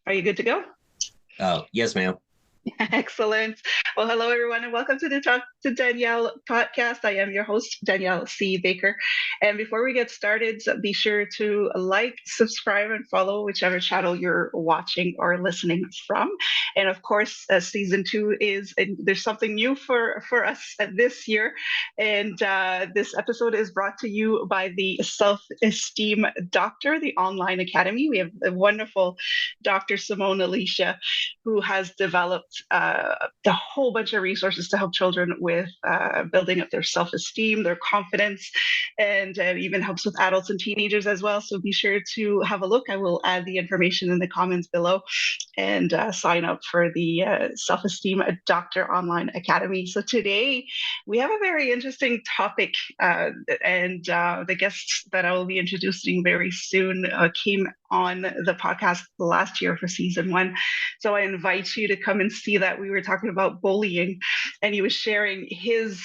Are you good to go? Oh, yes, ma'am. Excellent. Well, hello, everyone, and welcome to the Talk to Danielle podcast. I am your host, Danielle C. Baker. And before we get started, be sure to like, subscribe, and follow whichever channel you're watching or listening from. And of course, season two is, and there's something new for us this year. And this episode is brought to you by the Self Esteem Doctor, the online academy. We have the wonderful Dr. Simone Alicia, who has developed a whole bunch of resources to help children with building up their self-esteem, their confidence, and even helps with adults and teenagers as well. So be sure to have a look. I will add the information in the comments below and sign up for the Self-Esteem Doctor Online Academy. So today we have a very interesting topic, and the guests that I will be introducing very soon came on the podcast last year for season one. So I invite you to come and see that. We were talking about bullying, and he was sharing his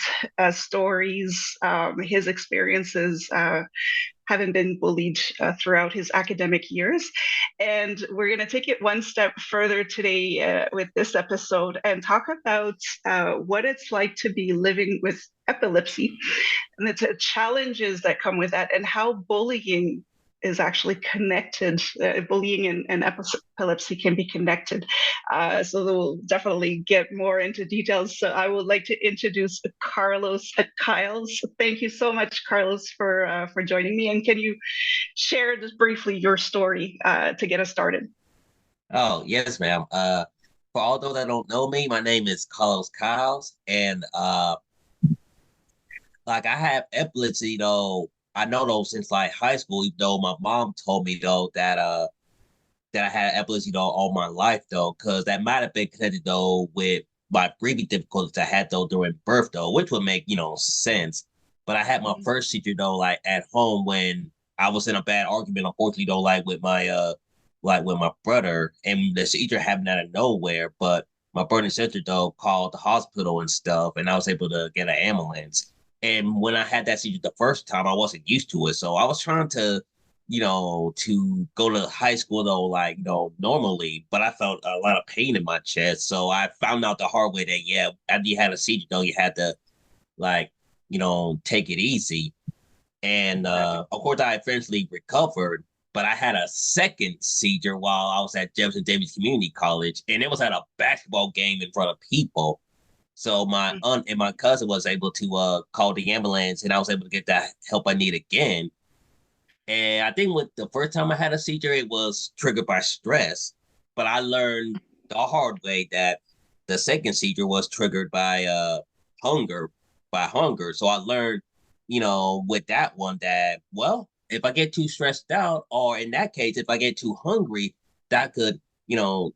stories, his experiences. Having been bullied throughout his academic years. And we're going to take it one step further today with this episode and talk about what it's like to be living with epilepsy and the challenges that come with that, and how bullying is actually connected. Bullying and epilepsy can be connected. So we'll definitely get more into details. So I would like to introduce Carlos Kyles. Thank you so much, Carlos, for joining me. And can you share just briefly your story to get us started? Oh, yes, ma'am. For all those that don't know me, my name is Carlos Kyles, and like I have epilepsy though. I know though since like high school, even though my mom told me though that I had epilepsy though all my life though, because that might have been connected though with my breathing difficulties I had though during birth though, which would make sense. But I had my Mhm. first seizure though like at home when I was in a bad argument, unfortunately though, like with my brother, and the seizure happened out of nowhere. But my brother and sister though called the hospital and stuff, and I was able to get an ambulance. And when I had that seizure the first time, I wasn't used to it, so I was trying to to go to high school though, like, normally, but I felt a lot of pain in my chest. So I found out the hard way that, yeah, after you had a seizure though, you had to, like, take it easy. And Exactly. of course, I eventually recovered, but I had a second seizure while I was at Jefferson Davis Community College, and it was at a basketball game in front of people. So my Mhm. aunt and my cousin was able to call the ambulance, and I was able to get that help I need again. And I think with the first time I had a seizure, it was triggered by stress. But I learned the hard way that the second seizure was triggered by hunger, hunger. So I learned, with that one that, well, if I get too stressed out, or in that case, if I get too hungry, that could,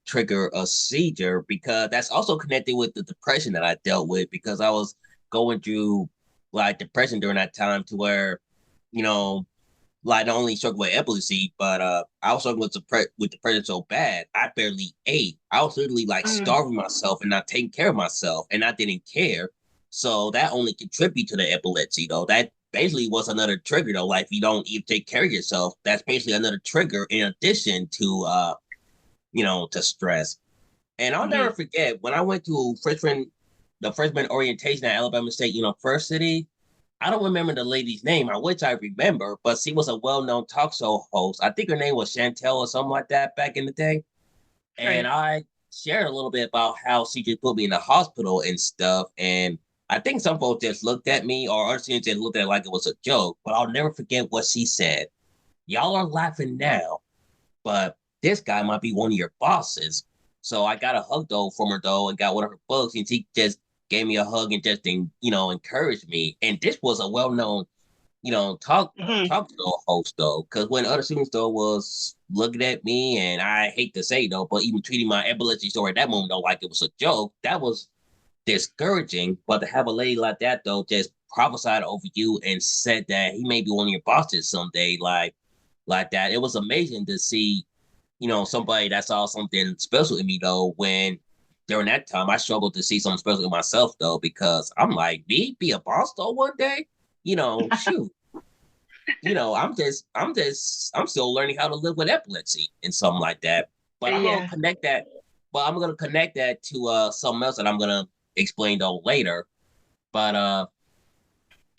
trigger a seizure, because that's also connected with the depression that I dealt with, because I was going through like depression during that time, to where, you know, like not only struggled with epilepsy, but I was struggling with depression so bad I barely ate. I was literally like Mm. starving myself and not taking care of myself, and I didn't care. So that only contributed to the epilepsy, though. That basically was another trigger, though. Like if you don't even take care of yourself, that's basically another trigger in addition to to stress. And I'll never Mhm. forget when I went to the freshman orientation at Alabama State University. I don't remember the lady's name. I wish I remember, but she was a well-known talk show host. I think her name was Chantel or something like that back in the day. And Right. I shared a little bit about how she just put me in the hospital and stuff. And I think some folks just looked at me, or other students just looked at it like it was a joke. But I'll never forget what she said. Y'all are laughing now, but this guy might be one of your bosses. So I got a hug though from her though, and got one of her books, and she just gave me a hug and just encouraged me. And this was a well known Mhm. talk show host though, because when other students though was looking at me, and I hate to say though, but even treating my epilepsy story at that moment though like it was a joke, that was discouraging. But to have a lady like that though just prophesied over you and said that he may be one of your bosses someday, like that, it was amazing to see, somebody that saw something special in me though, when during that time I struggled to see something special in myself though, because I'm like, me be a boss though one day, shoot, I'm still learning how to live with epilepsy and something like that. But I'm gonna Yeah. connect that. But I'm gonna connect that to something else that I'm gonna explain though later. But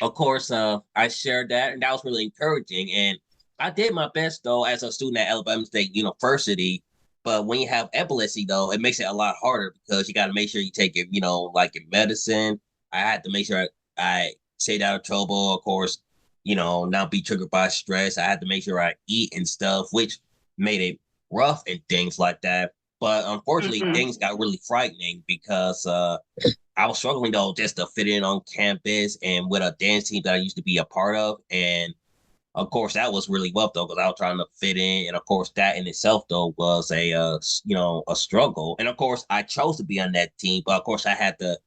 of course, I shared that, and that was really encouraging. And I did my best though as a student at Alabama State University. But when you have epilepsy, though, it makes it a lot harder because you got to make sure you take your, like your medicine. I had to make sure I stayed out of trouble. Of course, not be triggered by stress. I had to make sure I eat and stuff, which made it rough and things like that. But unfortunately, Hmm. things got really frightening because I was struggling though just to fit in on campus and with a dance team that I used to be a part of. And of course, that was really rough though because I was trying to fit in, and of course, that in itself though was a struggle. And of course, I chose to be on that team, but of course, I had to,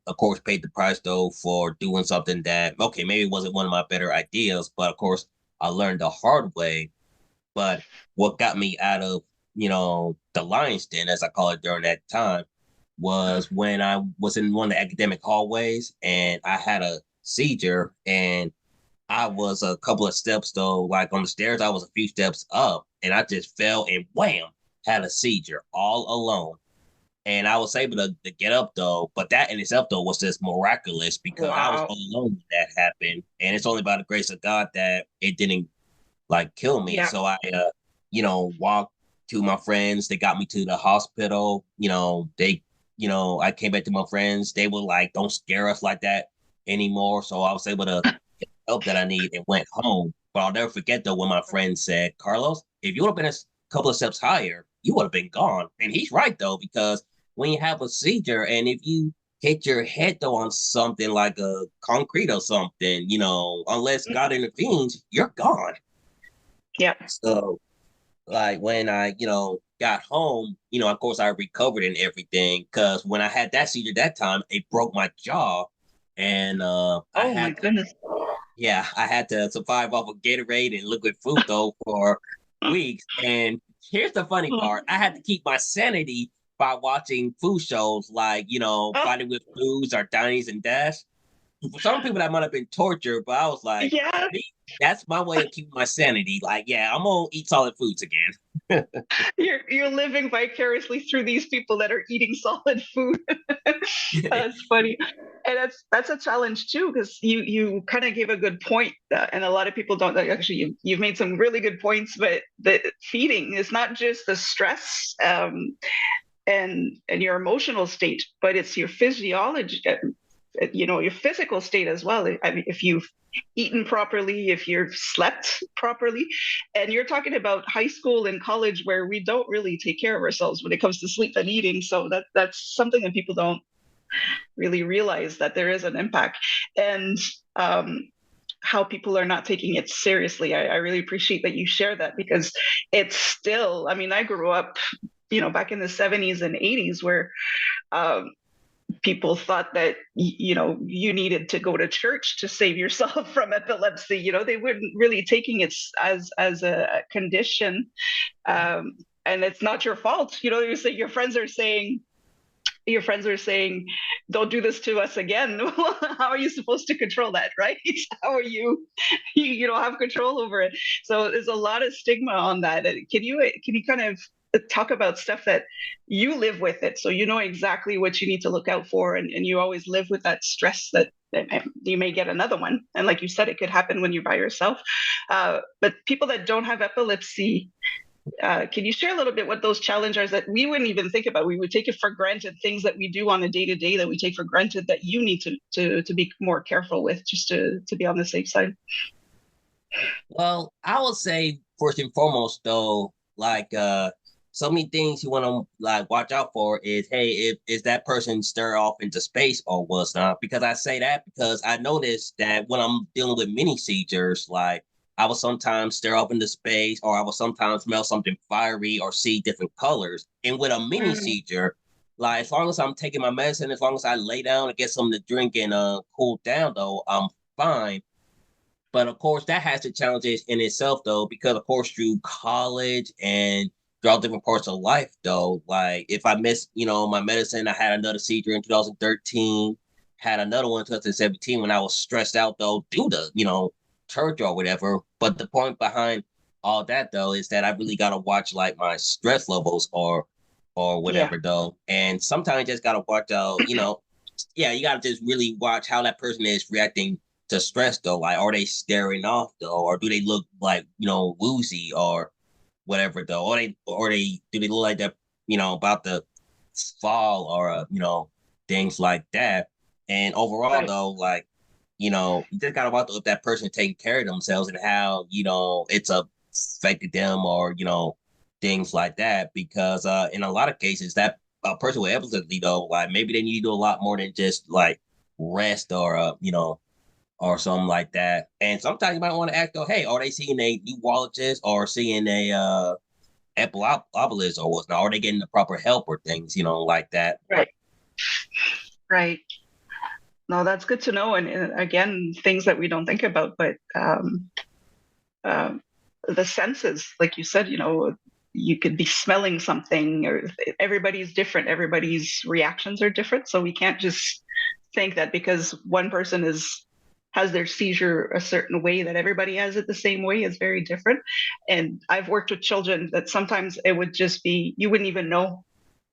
of course, pay the price though for doing something that okay, maybe it wasn't one of my better ideas, but of course, I learned the hard way. But what got me out of, the lion's den, as I call it during that time, was when I was in one of the academic hallways and I had a seizure and I was a couple of steps though, like on the stairs, I was a few steps up and I just fell and wham, had a seizure all alone. And I was able to get up though, but that in itself though was just miraculous because I was Wow. all alone when that happened. And it's only by the grace of God that it didn't like kill me. Yeah. So I, walked to my friends. They got me to the hospital. I came back to my friends. They were like, "Don't scare us like that anymore." So I was able to get the help that I need and went home. But I'll never forget though when my friend said, "Carlos, if you would have been a couple of steps higher, you would have been gone." And he's right though because when you have a seizure and if you hit your head though on something like a concrete or something, unless God intervenes, you're gone. Yeah. So like when I, got home, of course I recovered and everything because when I had that seizure that time, it broke my jaw. And I Oh my had to, goodness. yeah, I had to survive off of Gatorade and liquid food though for weeks. And here's the funny part. I had to keep my sanity by watching food shows like, Oh, Fighting with Foods or Dinings and Dash. For some people that might have been torture, but I was like, yeah. me, that's my way of keeping my sanity. Like, yeah, I'm gonna eat solid foods again. You're living vicariously through these people that are eating solid food. That's funny, and that's a challenge too because you kind of gave a good point, and a lot of people don't. Like, actually, you've made some really good points, but the feeding is not just the stress. And your emotional state, but it's your physiology, your physical state as well. I mean, if you've eaten properly, if you've slept properly, and you're talking about high school and college where we don't really take care of ourselves when it comes to sleep and eating. So that's something that people don't really realize that there is an impact, and how people are not taking it seriously. I really appreciate that you share that because it's still. I mean, I grew up, back in the 70s and 80s where um, people thought that you needed to go to church to save yourself from epilepsy. They weren't really taking it as a condition, um, and it's not your fault. You say your friends are saying, don't do this to us again. How are you supposed to control that, right? How are you don't have control over it. So there's a lot of stigma on that. Can you kind of talk about stuff that you live with it, so you know exactly what you need to look out for, and you always live with that stress that you may get another one, and like you said, it could happen when you're by yourself. But people that don't have epilepsy, can you share a little bit what those challenges are that we wouldn't even think about? We would take it for granted, things that we do on a day to day that we take for granted that you need to be more careful with, just to be on the safe side. Well, I would say first and foremost though, like so many things you want to like watch out for is hey, if is that person stir off into space or what's not? Because I say that because I noticed that when I'm dealing with mini seizures, like I will sometimes stare off into space or I will sometimes smell something fiery or see different colors. And with a mini Mm. seizure, like as long as I'm taking my medicine, as long as I lay down and get something to drink and cool down though, I'm fine. But of course, that has its challenges in itself, though, because of course, through college and throughout different parts of life, though, like if I miss, my medicine, I had another seizure in 2013, had another one in 2017 when I was stressed out, though, due to, church or whatever. But the point behind all that though is that I really gotta watch like my stress levels or Yeah, whatever though. And sometimes you just gotta watch out, yeah, you gotta just really watch how that person is reacting to stress though. Like, are they staring off though, or do they look like woozy or whatever though, or they do they look like they're about to fall or things like that. And overall right, though, like you just gotta watch if that person taking care of themselves and how it's affected them or things like that. Because in a lot of cases, that a person with epilepsy though, like maybe they need to do a lot more than just like rest or or something like that. And sometimes you might want to ask though, hey, are they seeing a neurologist or seeing a epilepsy or whatnot? Are they getting the proper help or things, like that? right, right. No, that's good to know. And again, things that we don't think about, but um, the senses, like you said, you could be smelling something, or everybody's different. Everybody's reactions are different. So we can't just think that because one person has their seizure a certain way that everybody has it the same way is very different. And I've worked with children that sometimes it would just be you wouldn't even know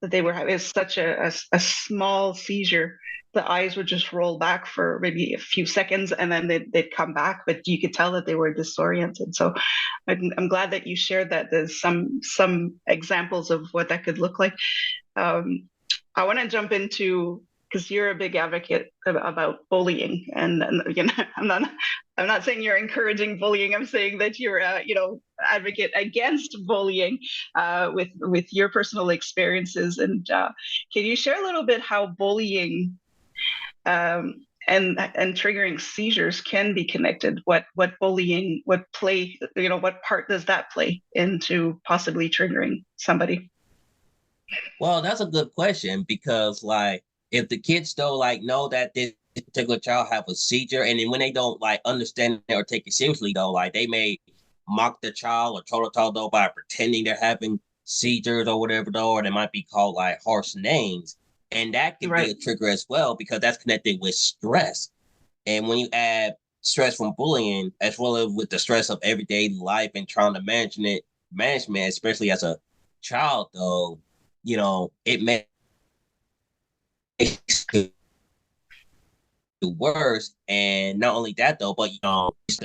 that they were having it's such a small seizure. The eyes would just roll back for maybe a few seconds and then they'd come back, but you could tell that they were disoriented. So I'm glad that you shared that. There's some examples of what that could look like. um, I want to jump into, because you're a big advocate about bullying, and I'm not saying you're encouraging bullying. I'm saying that you're advocate against bullying with your personal experiences. And can you share a little bit how bullying and triggering seizures can be connected? What bullying, what part does that play into possibly triggering somebody? Well, that's a good question because, like, if the kids though, like, know that this particular child have a seizure, and then when they don't like understand it or take it seriously though, like they may mock the child or troll the child though by pretending they're having seizures or whatever though, or they might be called like harsh names, and that could be Right. a trigger as well because that's connected with stress. And when you add stress from bullying, as well as with the stress of everyday life and trying to management, especially as a child, though, it makes it worse. And not only that, though, but you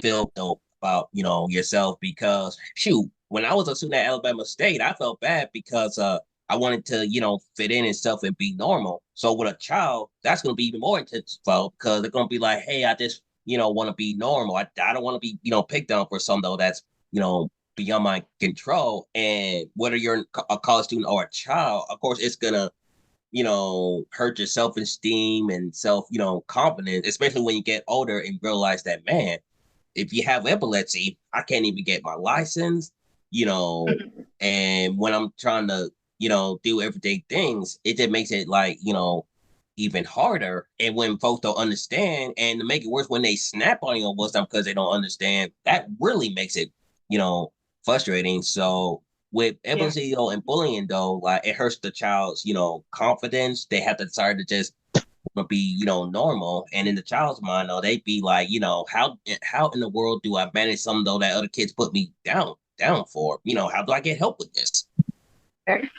feel though about yourself because shoot, when I was a student at Alabama State, I felt bad because I wanted to fit in and stuff and be normal. So with a child, that's going to be even more intensive because they're going to be like, hey, I just want to be normal. I don't want to be picked on for something though that's beyond my control. And whether you're a college student or a child, of course, it's gonna hurt your self esteem and self, confidence, especially when you get older and realize that, man, if you have epilepsy, I can't even get my license, you know, Mhm. and when I'm trying to, do everyday things, it just makes it like, even harder. And when folks don't understand, and to make it worse, when they snap on you or something because they don't understand, that really makes it, you know, frustrating. So with Yeah. epilepsy and bullying though, like it hurts the child's, confidence. They have to decide to just be, normal. And in the child's mind, though, they'd be like, how in the world do I manage something though that other kids put me down for? How do I get help with this? Right.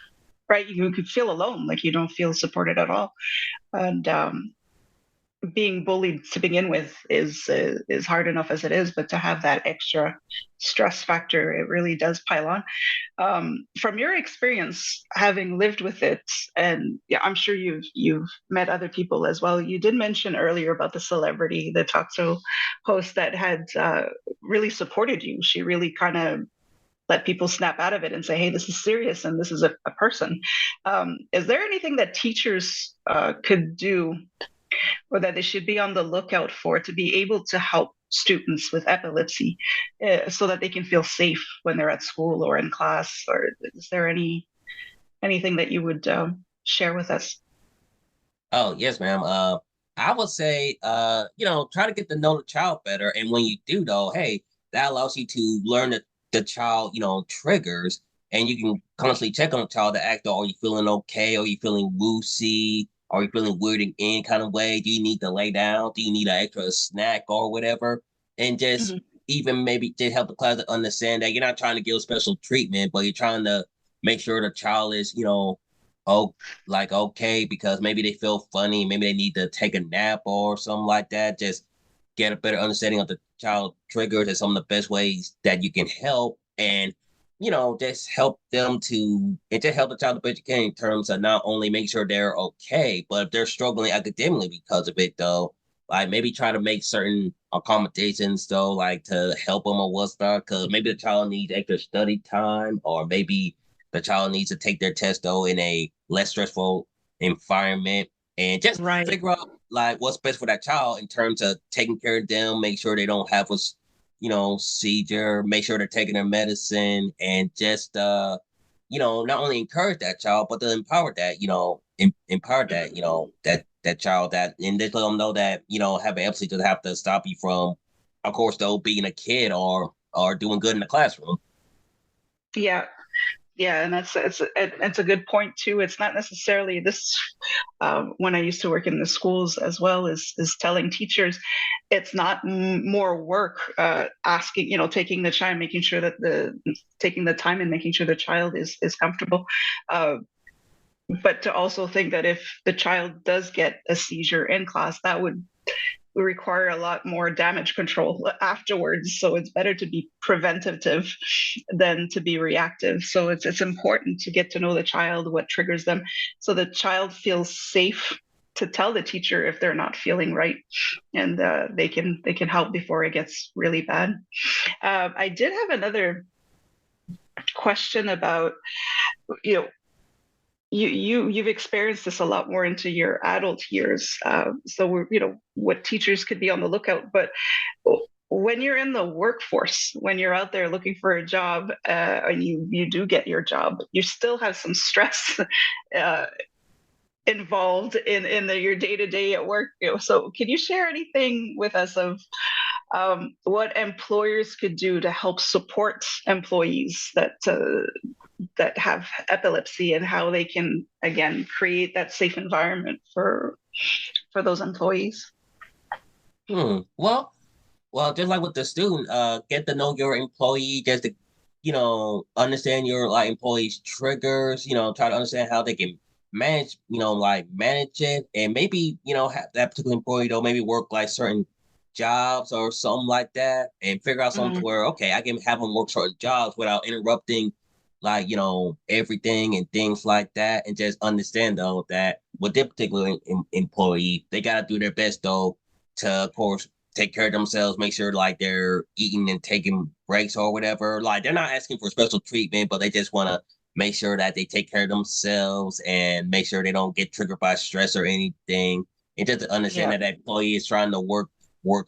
Right. You could feel alone, like you don't feel supported at all. And being bullied to begin with is hard enough as it is, but to have that extra stress factor, it really does pile on. From your experience, having lived with it, and yeah, I'm sure you've met other people as well. You did mention earlier about the celebrity, the talk show host that had really supported you. She really kind of let people snap out of it and say, "Hey, this is serious, and this is a person." Is there anything that teachers could do, or that they should be on the lookout for, to be able to help students with epilepsy, so that they can feel safe when they're at school or in class? Or is there anything that you would share with us? Oh, yes, ma'am. I would say, try to get to know the child better. And when you do, though, hey, that allows you to learn the child, triggers, and you can constantly check on the child to act. Are you feeling okay? Are you feeling woozy? Are you feeling weird in any kind of way? Do you need to lay down? Do you need an extra snack or whatever? And just Mhm. even maybe to help the class to understand that you're not trying to give special treatment, but you're trying to make sure the child is, oh, like okay, because maybe they feel funny, maybe they need to take a nap or something like that. Just get a better understanding of the child triggers and some of the best ways that you can help, and just help them to and just help the child the best you can in terms of not only making sure they're okay, but if they're struggling academically because of it, though, like maybe try to make certain accommodations though, like to help them or what's not, because maybe the child needs extra study time, or maybe the child needs to take their test though in a less stressful environment, and just Right. figure out like what's best for that child in terms of taking care of them, make sure they don't have a seizure, make sure they're taking their medicine, and just not only encourage that child, but to empower that, empower that, that child, that, and just let them know that, having epilepsy doesn't have to stop you from, of course, though, being a kid or doing good in the classroom. Yeah. Yeah, and it's a good point too. It's not necessarily this. When I used to work in the schools as well, is telling teachers, it's not more work. Asking, taking the time, making sure that taking the time and making sure the child is comfortable. Uh, but to also think that if the child does get a seizure in class, that would require a lot more damage control afterwards. So it's better to be preventative than to be reactive. So it's important to get to know the child, what triggers them, so the child feels safe to tell the teacher if they're not feeling right, and they can help before it gets really bad. I did have another question about, you know you've experienced this a lot more into your adult years, so what teachers could be on the lookout. But when you're in the workforce, when you're out there looking for a job, and you do get your job, you still have some stress uh, involved in your day to day at work. So can you share anything with us of what employers could do to help support employees that have epilepsy, and how they can again create that safe environment for those employees? Well, just like with the student, get to know your employee, just to, understand your like employees' triggers, try to understand how they can manage, like manage it, and maybe, have that particular employee though maybe work like certain jobs or something like that, and figure out something to Mm, where, okay, I can have them work certain jobs without interrupting like, everything and things like that, and just understand though that with their particular employee, they gotta do their best though to, of course, take care of themselves, make sure like they're eating and taking breaks or whatever. Like they're not asking for special treatment, but they just want to make sure that they take care of themselves and make sure they don't get triggered by stress or anything. And just to understand yeah. that that employee is trying to work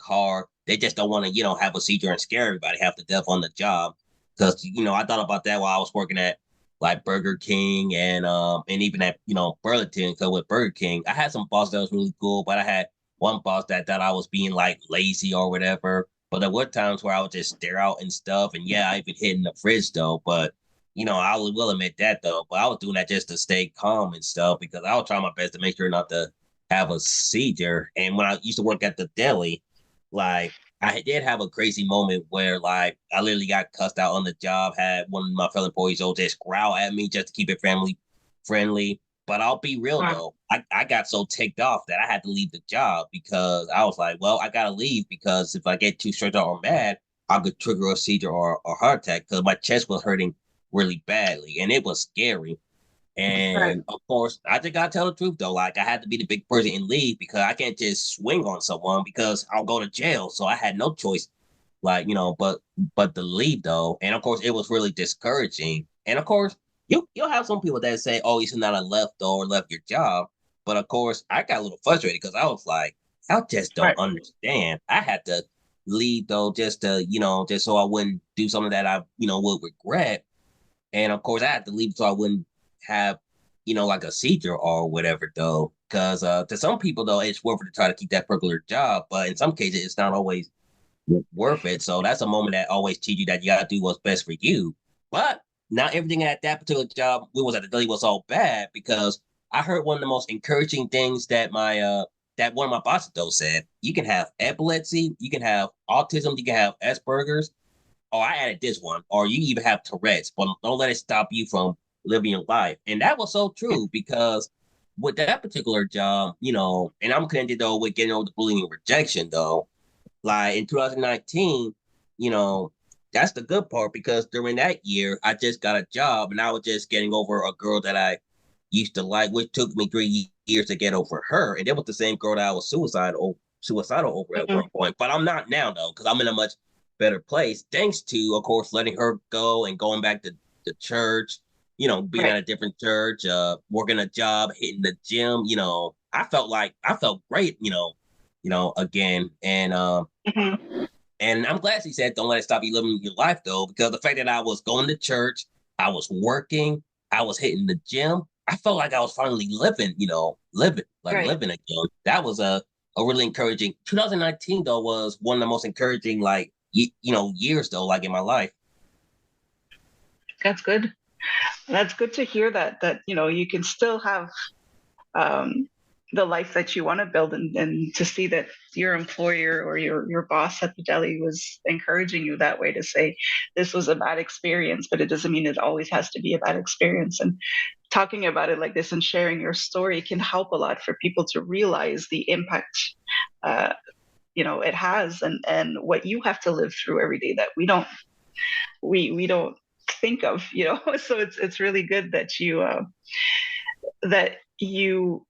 hard. They just don't want to, have a seizure and scare everybody half to death on the job. Because I thought about that while I was working at like Burger King and even at Burlington. Because with Burger King, I had some bosses that was really cool, but I had one boss that thought I was being like lazy or whatever. But there were times where I would just stare out and stuff. And yeah, I even hid in the fridge though. But I will admit that though. But I was doing that just to stay calm and stuff because I was trying my best to make sure not to have a seizure. And when I used to work at the deli, like I did have a crazy moment where like I literally got cussed out on the job, had one of my fellow employees just growl at me just to keep it family friendly. But I'll be real Wow. though. I got so ticked off that I had to leave the job because I was like, well, I gotta leave because if I get too stressed out or mad, I could trigger a seizure or heart attack because my chest was hurting really badly and it was scary. Right. And of course, I just gotta tell the truth though. Like I had to be the big person and leave because I can't just swing on someone because I'll go to jail. So I had no choice, like but to leave though. And of course, it was really discouraging. And of course, you'll have some people that say, "Oh, you should not have left or left your job." But of course, I got a little frustrated because I was like, I just don't Right. understand. I had to leave though, just to just so I wouldn't do something that I would regret. And of course, I had to leave so I wouldn't have, like a seizure or whatever, though. Because to some people, though, it's worth it to try to keep that particular job. But in some cases, it's not always worth it. So that's a moment that always teach you that you got to do what's best for you. But not everything at that particular job we was at the deli was all bad because I heard one of the most encouraging things that my that one of my bosses though said, you can have epilepsy, you can have autism, you can have Asperger's, or I added this one, or you even have Tourette's, but don't let it stop you from living your life. And that was so true because with that particular job, and I'm connected though with getting over the bullying and rejection though. Like in 2019, you know, that's the good part because during that year, I just got a job and I was just getting over a girl that I used to like, which took me 3 years to get over her. And it was the same girl that I was suicidal over at Mhm. one point. But I'm not now though, because I'm in a much better place, thanks to, of course, letting her go and going back to the church, being Right. at a different church, working a job, hitting the gym. I felt great, again. Mhm. And I'm glad she said, don't let it stop you living your life, though, because the fact that I was going to church, I was working, I was hitting the gym, I felt like I was finally living, Right. living again. That was a really encouraging. 2019, though, was one of the most encouraging, like, years, though, like in my life. That's good. That's good to hear that you can still have um, the life that you want to build, and to see that your employer or your boss at the deli was encouraging you that way to say this was a bad experience, but it doesn't mean it always has to be a bad experience. And talking about it like this and sharing your story can help a lot for people to realize the impact uh, it has, and what you have to live through every day that we don't think of. So it's really good that you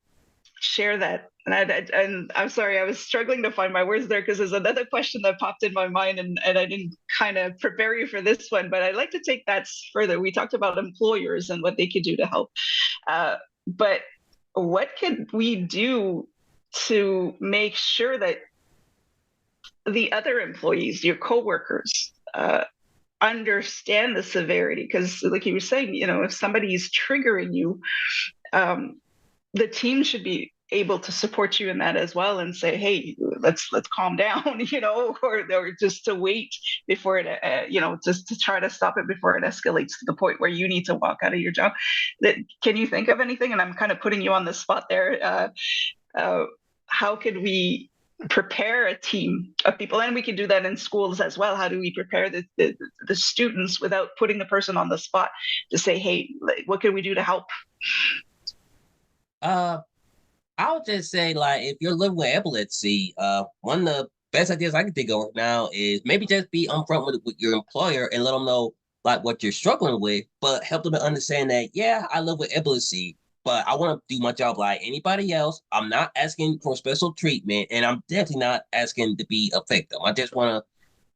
share that. And I'm sorry, I was struggling to find my words there because there's another question that popped in my mind, and I didn't kind of prepare you for this one, but I'd like to take that further. We talked about employers and what they could do to help. But what could we do to make sure that the other employees, your coworkers, understand the severity? Because, like you were saying, if somebody's triggering you, um, the team should be able to support you in that as well and say, hey, let's calm down, or just to wait before it just to try to stop it before it escalates to the point where you need to walk out of your job. That, can you think of anything? And I'm kind of putting you on the spot there. Uh, how could we prepare a team of people? And we can do that in schools as well. How do we prepare the students without putting the person on the spot to say, hey, like, what can we do to help? Uh, I would just say, like, if you're living with epilepsy, one of the best ideas I can think of right now is maybe just be upfront with your employer and let them know like what you're struggling with, but help them to understand that, yeah, I live with epilepsy, but I want to do my job like anybody else. I'm not asking for special treatment, and I'm definitely not asking to be a victim. I just want to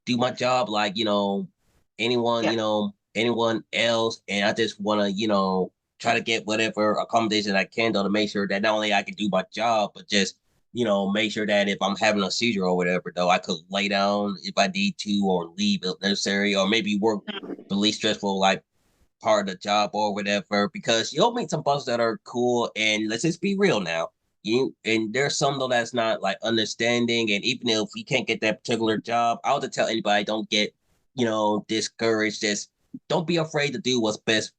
do my job like anyone Yeah. anyone else, and I just want to try to get whatever accommodation I can though to make sure that not only I can do my job, but just make sure that if I'm having a seizure or whatever though, I could lay down if I need to or leave if necessary, or maybe work the least stressful like part of the job or whatever, because you'll meet some bosses that are cool, and let's just be real now. And there's some though that's not like understanding, and even if you can't get that particular job, I would tell anybody don't get discouraged. Just don't be afraid to do what's best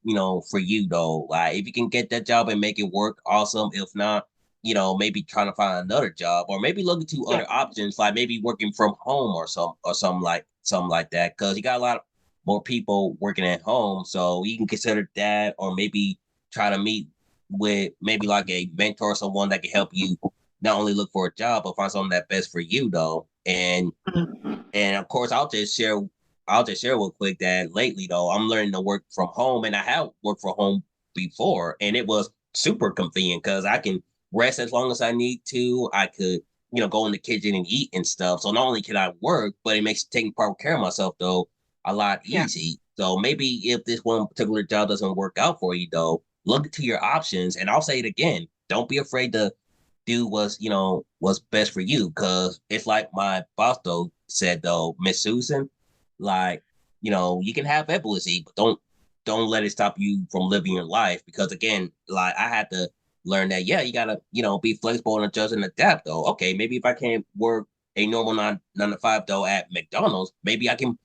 for you though. Like if you can get that job and make it work, awesome. If not, maybe trying to find another job, or maybe look into Yeah. other options like maybe working from home or something like that, because you got a lot of more people working at home. So you can consider that, or maybe try to meet with maybe like a mentor or someone that can help you not only look for a job, but find something that's best for you though. Mhm. And of course, I'll just share real quick that lately though, I'm learning to work from home, and I have worked from home before, and it was super convenient because I can rest as long as I need to. I could, go in the kitchen and eat and stuff. So not only can I work, but it makes taking proper care of myself though a lot Yeah. easy. So maybe if this one particular job doesn't work out for you though, look to your options. And I'll say it again, don't be afraid to do what's best for you, because it's like my boss though said though, Miss Susan, like you can have epilepsy, but don't let it stop you from living your life, because again, like I had to learn that, yeah, you gotta be flexible and adjust and adapt though. Okay, maybe if I can't work a normal nine to five though at McDonald's, maybe I can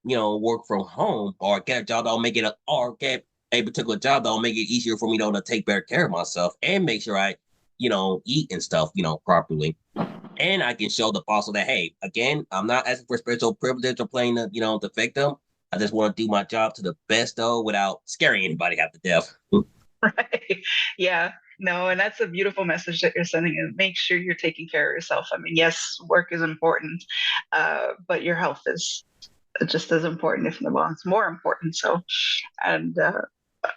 work from home, or get a job that'll make it or get a particular job that'll make it easier for me though to take better care of myself and make sure I eat and stuff, properly. And I can show the apostle that, hey, again, I'm not asking for spiritual privilege or playing the victim. I just want to do my job to the best, though, without scaring anybody half to death. Right. Yeah. No, and that's a beautiful message that you're sending. And make sure you're taking care of yourself. I mean, yes, work is important, but your health is just as important, if not more important. So, and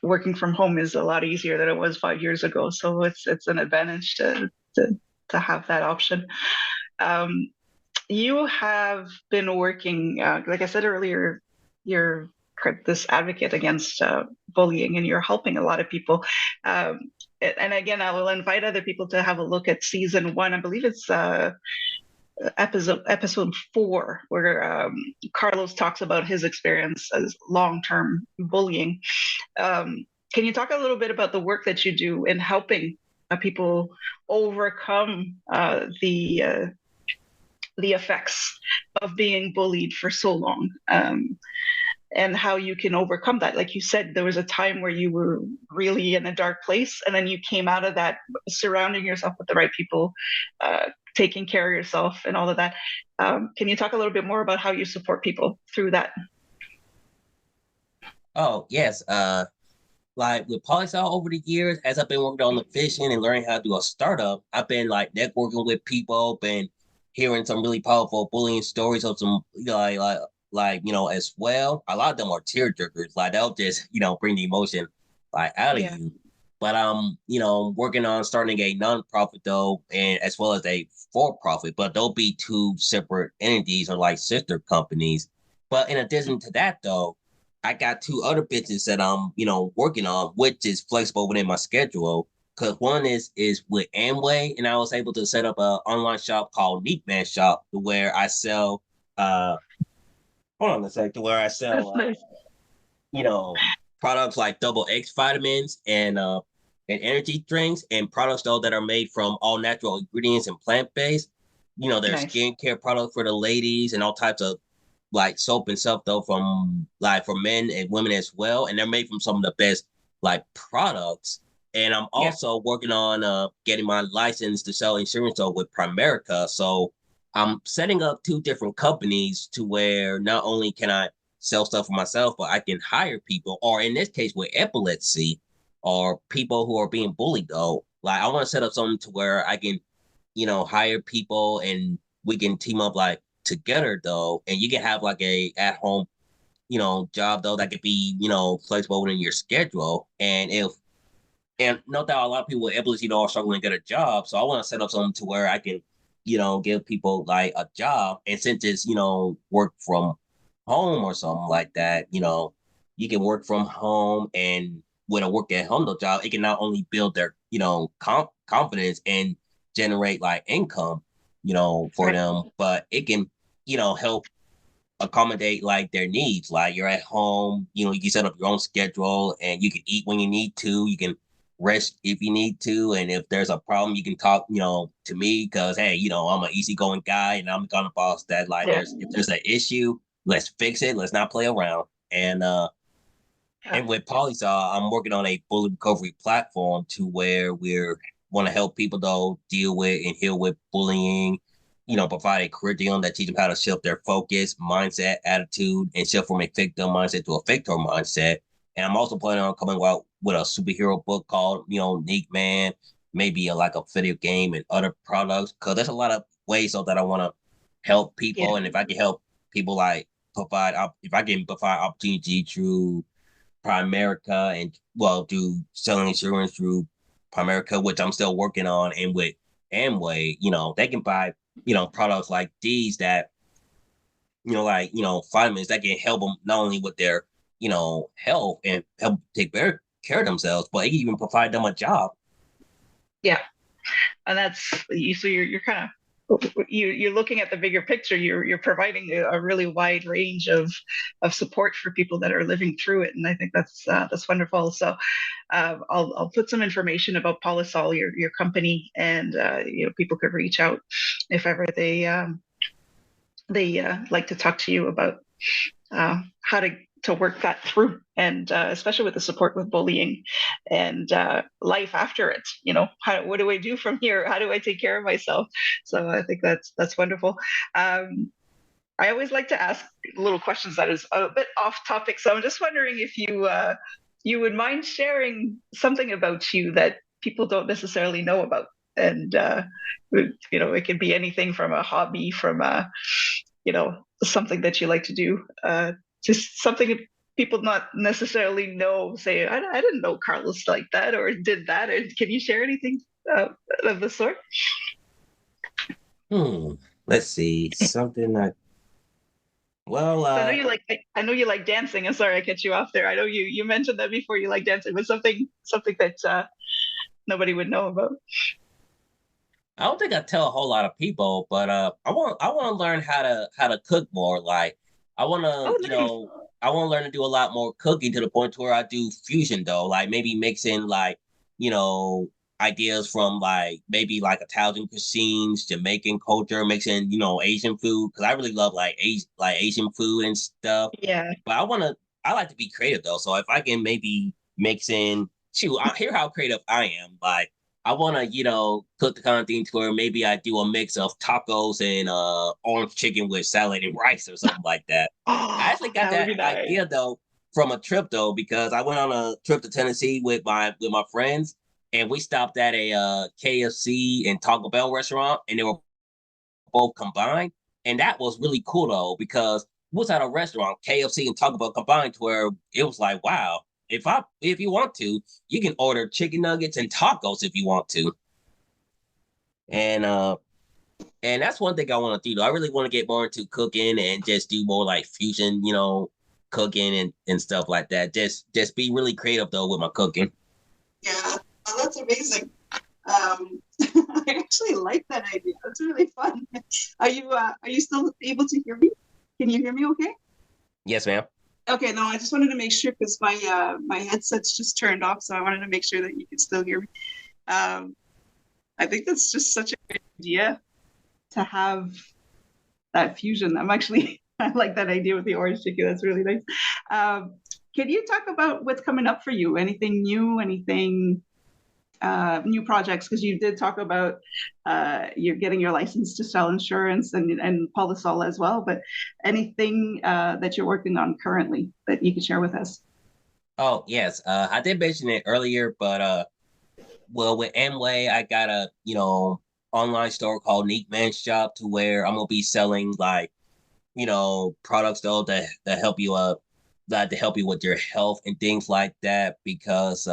working from home is a lot easier than it was 5 years ago. So it's an advantage to have that option. Um, you have been working, like I said earlier, you're this advocate against bullying, and you're helping a lot of people. Um, and again, I will invite other people to have a look at season one. I believe it's episode 4, where Carlos talks about his experience as long-term bullying. Can you talk a little bit about the work that you do in helping people overcome the effects of being bullied for so long, and how you can overcome that? Like you said, there was a time where you were really in a dark place, and then you came out of that surrounding yourself with the right people, taking care of yourself and all of that. Can you talk a little bit more about how you support people through that? Oh, yes. Like with Polysol over the years, as I've been working on the vision and learning how to do a startup, I've been like networking with people, been hearing some really powerful bullying stories of some as well. A lot of them are tear jerkers. Like they'll just, bring the emotion like out of Yeah. you. But working on starting a nonprofit though, and as well as a for profit, but they'll be two separate entities or like sister companies. But in addition to that though, I got two other businesses that I'm, working on, which is flexible within my schedule. Cause one is with Amway, and I was able to set up an online shop called Neat Man Shop, to where I sell hold on a sec, to where I That's sell nice. you know, products like double X vitamins and energy drinks, and products though that are made from all natural ingredients and plant based. There's Nice. skincare products for the ladies and all types of like soap and stuff though from like for men and women as well. And they're made from some of the best like products. And I'm Yeah. also working on getting my license to sell insurance though with Primerica. So I'm setting up two different companies to where not only can I sell stuff for myself, but I can hire people, or in this case with epilepsy, or people who are being bullied though. Like I want to set up something to where I can, hire people and we can team up like together though, and you can have like a at home, job though that could be, flexible within your schedule. And note that a lot of people with epilepsy are struggling to get a job. So I want to set up something to where I can, give people like a job. And since it's, work from home or something like that, you can work from home, and with a work at home job, it can not only build their, confidence and generate like income, for Right. them, but it can, help accommodate like their needs. Like you're at home, you can set up your own schedule and you can eat when you need to. You can rest if you need to. And if there's a problem, you can talk, to me because hey, I'm an easygoing guy and I'm the kind of boss that like Yeah. if there's an issue, let's fix it. Let's not play around. Yeah. And with Polysol, I'm working on a bully recovery platform to where we're want to help people though deal with and heal with bullying. Provide a curriculum that teach them how to shift their focus, mindset, attitude, and shift from a victim mindset to a victor mindset. And I'm also planning on coming out with a superhero book called, Neat Man, maybe like a video game and other products. Because there's a lot of ways so that I want to help Yeah. people, and if I can help people like if I can provide opportunity through Primerica and well, do selling insurance through Primerica, which I'm still working on, and with Amway, they can buy, products like these that, vitamins that can help them not only with their, health and help take better care of themselves, but it can even provide them a job. Yeah. And that's you. So you're kind of you're looking at the bigger picture. You're providing a really wide range of support for people that are living through it, and I think that's wonderful. So I'll put some information about Polysol, your company, and people could reach out if ever they like to talk to you about how to to work that through, and especially with the support with bullying and life after it. What do I do from here? How do I take care of myself? So I think that's wonderful. I always like to ask little questions that is a bit off topic. So I'm just wondering if you would mind sharing something about you that people don't necessarily know about. And it could be anything from a hobby, from something that you like to do, just something that people not necessarily know. Say, I didn't know Carlos like that or did that. Or can you share anything uh, of the sort? Hmm. Let's see. Something like well, So I know you like dancing. I'm sorry I cut you off there. I know you mentioned that before, you like dancing, but something that nobody would know about. I don't think I tell a whole lot of people, but I want to learn how to cook more. Like I want to, Oh, nice. I want to learn to do a lot more cooking to the point where I do fusion though, like maybe mixing like you know ideas from like maybe like Italian cuisines, Jamaican culture, mixing Asian food because I really love like Asian food and stuff. Yeah. But I like to be creative though, so if I can maybe mix in, shoot, I hear how creative I am, like. I want to, cook the kind of thing to where maybe I do a mix of tacos and orange chicken with salad and rice or something like that. I Oh, actually got that would that be nice. idea though from a trip though because I went on a trip to Tennessee with my friends and we stopped at a KFC and Taco Bell restaurant and they were both combined and that was really cool though because we was at a restaurant KFC and Taco Bell combined to where it was like wow if you want to you can order chicken nuggets and tacos if you want to and that's one thing I want to do. Though. I really want to get more into cooking and just do more like fusion, cooking and stuff like that. Just be really creative though with my cooking. Yeah, oh, that's amazing. I actually like that idea. That's really fun. Are you still able to hear me? Can you hear me okay? Yes, ma'am. Okay, no, I just wanted to make sure because my headset's just turned off, so I wanted to make sure that you could still hear me. Um, I think that's just such a good idea to have that fusion. I'm actually I like that idea with the orange chicken. That's really nice. Um, can you talk about what's coming up for you? Anything new? Anything new projects? Because you did talk about you're getting your license to sell insurance and Polisol as well. But anything that you're working on currently that you could share with us? Oh, yes. I did mention it earlier, but well, with Amway, I got a online store called Neat Man Shop to where I'm gonna be selling like products though that help you that to help you with your health and things like that because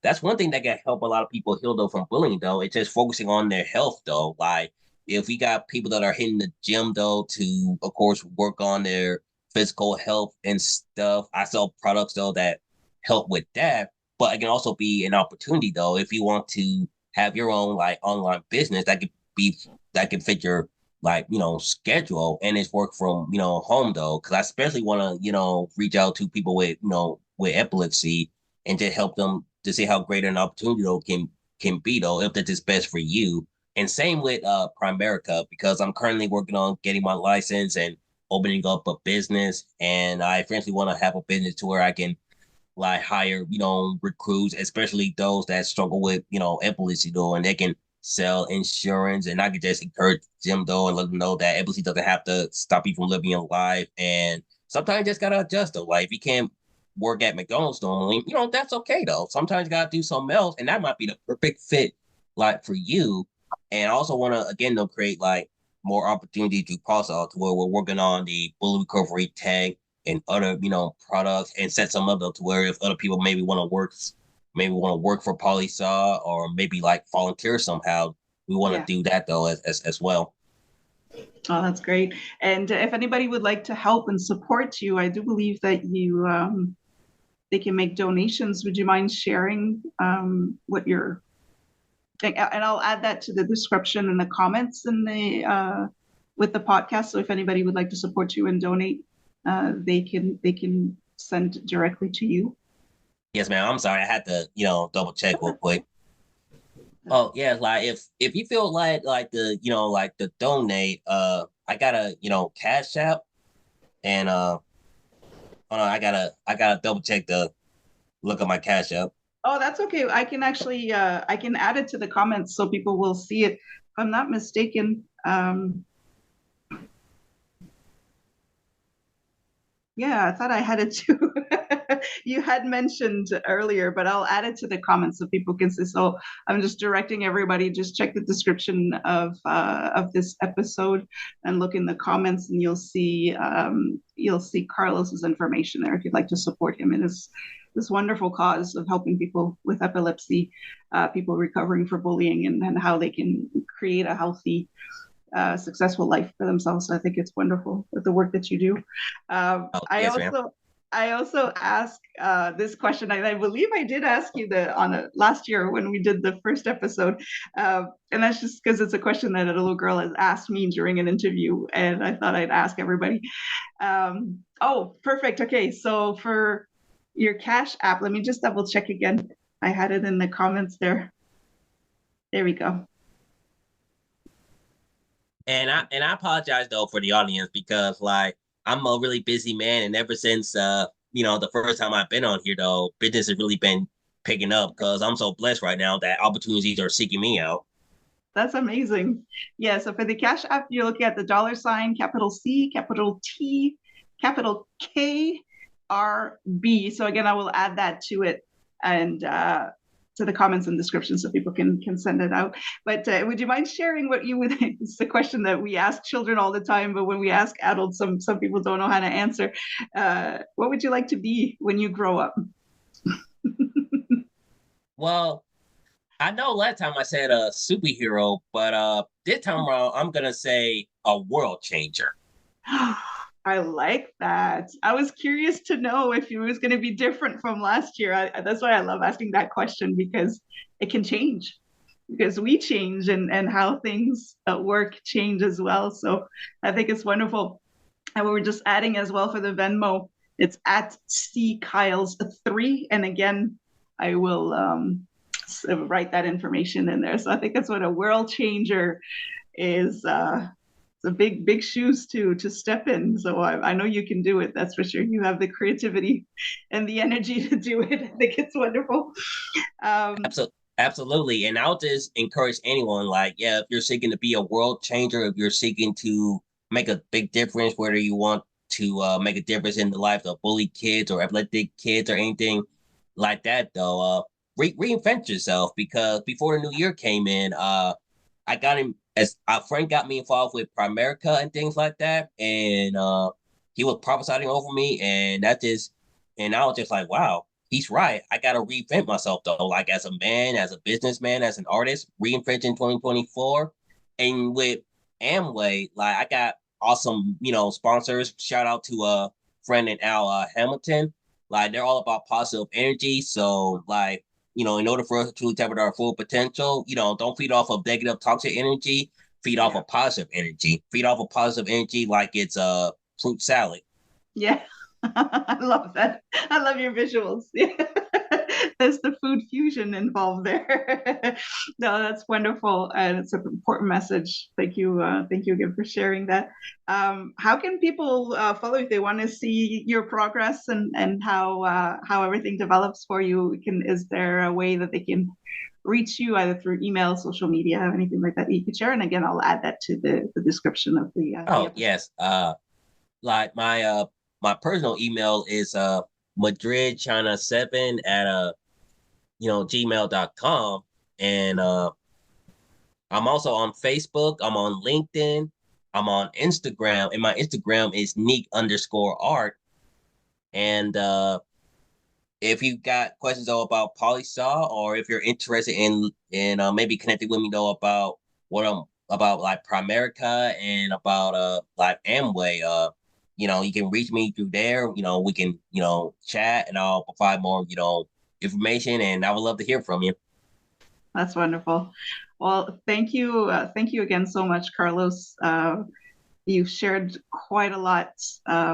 that's one thing that can help a lot of people heal though from bullying though. It's just focusing on their health though. Like if we got people that are hitting the gym though to of course work on their physical health and stuff. I sell products though that help with that, but it can also be an opportunity though if you want to have your own like online business that can fit your like schedule and it's work from home though because I especially want to reach out to people with with epilepsy and to help them to see how great an opportunity though can be though if that is best for you and same with Primerica because I'm currently working on getting my license and opening up a business and I eventually want to have a business to where I can like hire, recruits, especially those that struggle with, epilepsy though, and they can sell insurance. And I could just encourage them though and let them know that epilepsy doesn't have to stop you from living your life. And sometimes you just gotta adjust though. Like if you can't work at McDonald's normally, that's okay though. Sometimes you gotta do something else, and that might be the perfect fit like for you. And I also wanna again though create like more opportunity to cross out to where we're working on the bully recovery tag and other products and set some up to where if other people maybe want to work for Polysaw or maybe like volunteer somehow we want to Yeah. do that though as well. Oh, that's great. And if anybody would like to help and support you, I do believe that they can make donations. Would you mind sharing what your and I'll add that to the description and the comments in the with the podcast. So if anybody would like to support you and donate, they can send directly to you. Yes, ma'am. I'm sorry, I had to double check real quick. Oh yeah, like if you feel like the like the donate, I got a cash app and Hold on, I gotta double check the look at my Cash App. Oh, that's okay. I can actually I can add it to the comments so people will see it. If I'm not mistaken. Yeah, I thought I had it too. You had mentioned earlier, but I'll add it to the comments so people can see. So I'm just directing everybody, just check the description of this episode and look in the comments, and you'll see Carlos's information there if you'd like to support him in this wonderful cause of helping people with epilepsy, people recovering from bullying, and how they can create a healthy successful life for themselves. So I think it's wonderful with the work that you do. Oh, yes, ma'am. I also ask this question, and I believe I did ask you last year when we did the first episode, and that's just because it's a question that a little girl has asked me during an interview, and I thought I'd ask everybody. Oh, perfect. Okay, so for your Cash App, let me just double check again. I had it in the comments there. There we go. And I apologize though for the audience because like I'm a really busy man, and ever since the first time I've been on here though, business has really been picking up because I'm so blessed right now that opportunities are seeking me out. That's amazing. Yeah, so for the Cash App, you're looking at the $, capital C, capital T, capital K, R, B. So again, I will add that to it and to the comments and description so people can send it out. But would you mind sharing what you would? It's the question that we ask children all the time, but when we ask adults, some people don't know how to answer. What would you like to be when you grow up? Well, I know last time I said a superhero, but this time around I'm gonna say a world changer. I like that. I was curious to know if it was going to be different from last year. That's why I love asking that question, because it can change, because we change, and how things at work change as well. So I think it's wonderful. And we were just adding as well for the Venmo, it's at ckyles3. And again, I will write that information in there. So I think that's what a world changer is. It's a big shoes to step in. So I know you can do it. That's for sure. You have the creativity and the energy to do it. I think it's wonderful. Absolutely. And I'll just encourage anyone, like, yeah, if you're seeking to be a world changer, if you're seeking to make a big difference, whether you want to make a difference in the lives of bullied kids or epileptic kids or anything like that, though, reinvent yourself, because before the new year came in, I got him as a friend got me involved with Primerica and things like that, and he was prophesying over me, and I was just like, wow, he's right. I gotta reinvent myself though, like as a man, as a businessman, as an artist, reinvent in 2024, and with Amway, like I got awesome, sponsors. Shout out to friend and Al Hamilton. Like they're all about positive energy, so like in order for us to truly tap into our full potential, don't feed off of negative, toxic energy. Feed off of positive energy. Feed off of positive energy like it's a fruit salad. Yeah, I love that. I love your visuals. There's the food fusion involved there. No, that's wonderful, and it's an important message. Thank you again for sharing that. How can people follow if they want to see your progress and how everything develops for you? Is there a way that they can reach you either through email, social media, anything like that you could share? And again, I'll add that to the description of the episode. Yes. Like my personal email is madridchina7 at gmail.com, and I'm also on Facebook, I'm on LinkedIn, I'm on Instagram, and my Instagram is neek_art. And if you got questions though about Polysaw, or if you're interested in maybe connecting with me though about what I'm about, like Primerica and about like Amway, you can reach me through there. We can chat, and I'll provide more information, and I would love to hear from you. That's wonderful. Well, thank you again so much, Carlos. You've shared quite a lot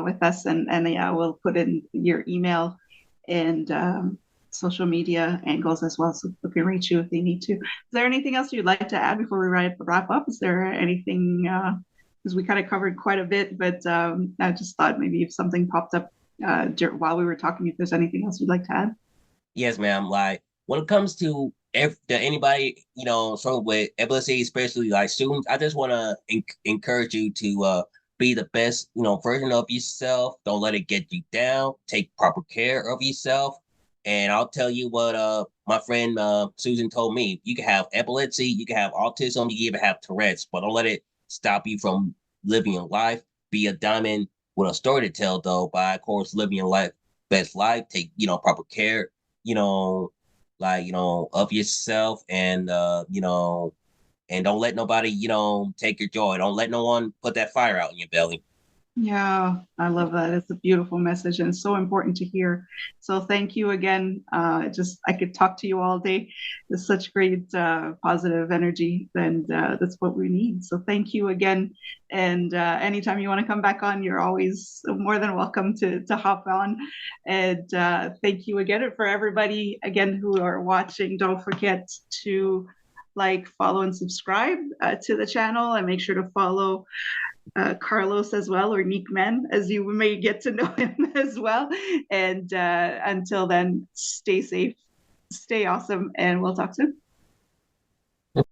with us, and yeah, we'll put in your email and social media angles as well, so people can reach you if they need to. Is there anything else you'd like to add before we wrap up? Is there anything, because we kind of covered quite a bit, but I just thought maybe if something popped up while we were talking, if there's anything else you'd like to add. Yes, ma'am. Like when it comes to anybody, struggling with epilepsy, especially like students, I just want to encourage you to be the best, version of yourself. Don't let it get you down. Take proper care of yourself. And I'll tell you what my friend Susan told me. You can have epilepsy, you can have autism, you can even have Tourette's, but don't let it stop you from living your life. Be a diamond with a story to tell, though, by of course living your life best life. Take, proper care, you know, of yourself, and and don't let nobody, take your joy. Don't let no one put that fire out in your belly. Yeah, I love that. It's a beautiful message and so important to hear. So thank you again. I could talk to you all day. It's such great positive energy, and that's what we need. So thank you again. And anytime you want to come back on, you're always more than welcome to hop on. And thank you again for everybody again who are watching. Don't forget to like, follow, and subscribe to the channel, and make sure to follow Carlos as well, or Nick Men, as you may get to know him as well. And until then, stay safe, stay awesome, and we'll talk soon.